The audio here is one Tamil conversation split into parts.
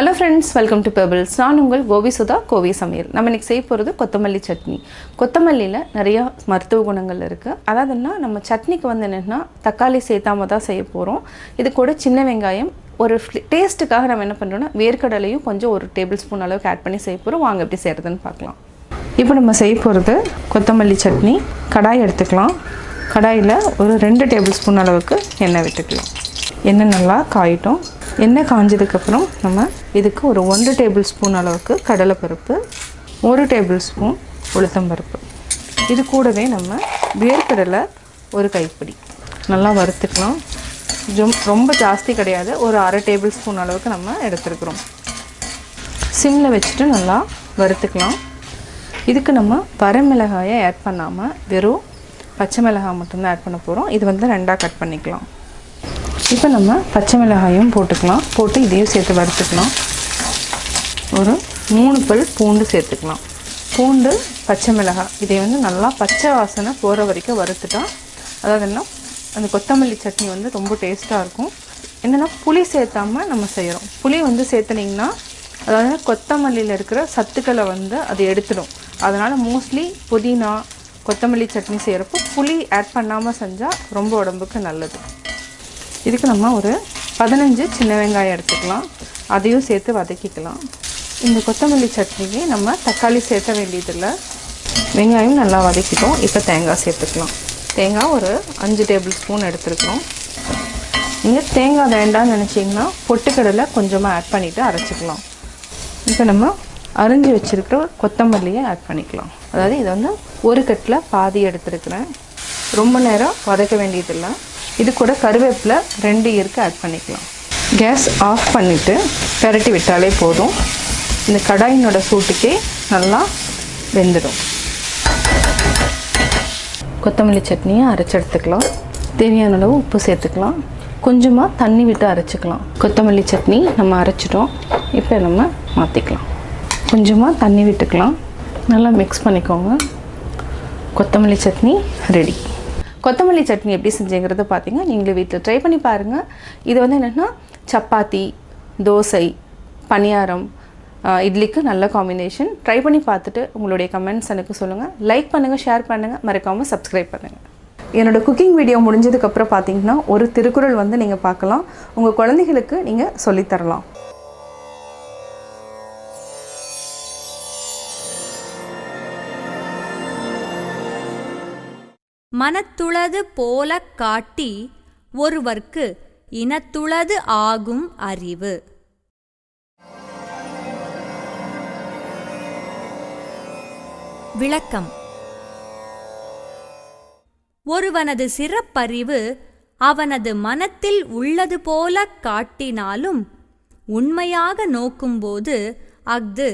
Hello friends, welcome to Pebbles. நான் உங்கள் கோபி சுதா கோவி சமையல். நம்ம இன்னைக்கு செய்ய போறது கொத்தமல்லி சட்னி. கொத்தமல்லியில நிறைய மருத்துவ குணங்கள் இருக்கு. அதாவதுன்னா நம்ம சட்னிக்கு வந்து என்னன்னா தக்காளி சேர்த்தாம தான் செய்ய போறோம். இது கூட சின்ன வெங்காயம் ஒரு டேஸ்ட்டுக்காக நம்ம என்ன பண்றோம்னா வேர்க்கடலையும் கொஞ்சம் ஒரு டேபிள் ஸ்பூன் அளவுக்கு ஆட் பண்ணி செய்ய போறோம். வாங்க எப்படி செய்யறதுன்னு பார்க்கலாம். இப்போ நம்ம செய்ய போறது கொத்தமல்லி சட்னி. கடாய் எடுத்துக்கலாம். கடாயில் ஒரு 2 டேபிள் ஸ்பூன் அளவுக்கு எண்ணெய் விட்டுக்கலாம். எண்ணெய் நல்லா காயிட்டும். எண்ணெய் காஞ்சதுக்கப்புறம் நம்ம இதுக்கு ஒரு 1 டேபிள் ஸ்பூன் அளவுக்கு கடலைப்பருப்பு, 1 டேபிள் ஸ்பூன் உளுத்தம்பருப்பு, இது கூடவே நம்ம வேர்க்கடலை ஒரு கைப்பிடி நல்லா வறுத்துக்கலாம். ரொம்ப ஜாஸ்தி கிடையாது, ஒரு 1/2 டேபிள் ஸ்பூன் அளவுக்கு நம்ம எடுத்துருக்குறோம். சிம்மில் வச்சுட்டு நல்லா வறுத்துக்கலாம். இதுக்கு நம்ம வரமிளகாயை ஆட் பண்ணாமல் வெறும் பச்சை மிளகாய் மட்டும்தான் ஆட் பண்ண போகிறோம். இது வந்து 2ஆக கட் பண்ணிக்கலாம். இப்போ நம்ம பச்சை மிளகாயும் போட்டுக்கலாம். போட்டு இதையும் சேர்த்து வறுத்துக்கலாம். ஒரு 3 பல் பூண்டு சேர்த்துக்கலாம். பூண்டு, பச்சை மிளகாய் இதை வந்து நல்லா பச்சை வாசனை போகிற வரைக்கும் வறுத்துட்டா அதாவதுன்னா அந்த கொத்தமல்லி சட்னி வந்து ரொம்ப டேஸ்ட்டாக இருக்கும். என்னென்னா புளி சேர்த்தாமல் நம்ம செய்கிறோம். புளி வந்து சேர்த்துனிங்கன்னா அதாவது கொத்தமல்லியில் இருக்கிற சத்துக்களை வந்து அது எடுத்துடும். அதனால் மோஸ்ட்லி புதினா கொத்தமல்லி சட்னி செய்கிறப்போ புளி ஆட் பண்ணாமல் செஞ்சால் ரொம்ப உடம்புக்கு நல்லது. இதுக்கு நம்ம ஒரு 15 சின்ன வெங்காயம் எடுத்துக்கலாம். அதையும் சேர்த்து வதக்கிக்கலாம். இந்த கொத்தமல்லி சட்னிக்கு நம்ம தக்காளி சேர்த்த வேண்டியதில்லை. வெங்காயம் நல்லா வதக்கிட்டோம். இப்போ தேங்காய் சேர்த்துக்கலாம். தேங்காய் ஒரு 5 டேபிள் ஸ்பூன் எடுத்துருக்கோம். நீங்கள் தேங்காய் வேண்டாம்னு நினச்சிங்கன்னா பொட்டுக்கடலை கொஞ்சமாக ஆட் பண்ணிவிட்டு அரைச்சிக்கலாம். இப்போ நம்ம அரிஞ்சு வச்சுருக்கிற கொத்தமல்லியை ஆட் பண்ணிக்கலாம். அதாவது இதை வந்து ஒரு கட்டில் பாதி எடுத்துருக்கிறேன். ரொம்ப நேரம் வதக்க வேண்டியதில்லை. இது கூட கருவேப்பிலை 2 இருக்கு ஆட் பண்ணிக்கலாம். கேஸ் ஆஃப் பண்ணிவிட்டு பெரட்டி விட்டாலே போதும். இந்த கடாயினோட சூட்டுக்கே நல்லா வெந்துடும். கொத்தமல்லி சட்னியை அரைச்சி எடுத்துக்கலாம். தேவையான அளவு உப்பு சேர்த்துக்கலாம். கொஞ்சமாக தண்ணி விட்டு அரைச்சிக்கலாம். கொத்தமல்லி சட்னி நம்ம அரைச்சிட்டோம். இப்போ நம்ம மாற்றிக்கலாம். கொஞ்சமாக தண்ணி விட்டுக்கலாம். நல்லா மிக்ஸ் பண்ணிக்கோங்க. கொத்தமல்லி சட்னி ரெடி. கொத்தமல்லி சட்னி எப்படி செஞ்சுங்கிறத பார்த்தீங்கன்னா நீங்களே வீட்டில் ட்ரை பண்ணி பாருங்கள். இது வந்து என்னென்னா சப்பாத்தி, தோசை, பணியாரம், இட்லிக்கு நல்ல காம்பினேஷன். ட்ரை பண்ணி பார்த்துட்டு உங்களுடைய கமெண்ட்ஸ் எனக்கு சொல்லுங்கள். லைக் பண்ணுங்கள், ஷேர் பண்ணுங்கள், மறக்காமல் சப்ஸ்கிரைப் பண்ணுங்கள். என்னோடய குக்கிங் வீடியோ முடிஞ்சதுக்கப்புறம் பார்த்தீங்கன்னா ஒரு திருக்குறள் வந்து நீங்கள் பார்க்கலாம். உங்கள் குழந்தைகளுக்கு நீங்கள் சொல்லித்தரலாம். மனத்துளது போல காட்டி ஒருவர்க்கு இனத்துளது ஆகும் அறிவு. விளக்கம்: ஒருவனது சிறப்பறிவு அவனது மனத்தில் உள்ளது போல காட்டினாலும் உண்மையாக நோக்கும்போது அஃது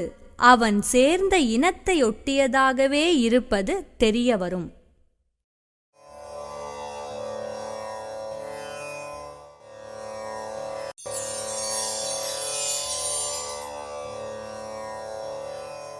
அவன் சேர்ந்த இனத்தையொட்டியதாகவே இருப்பது தெரிய வரும்.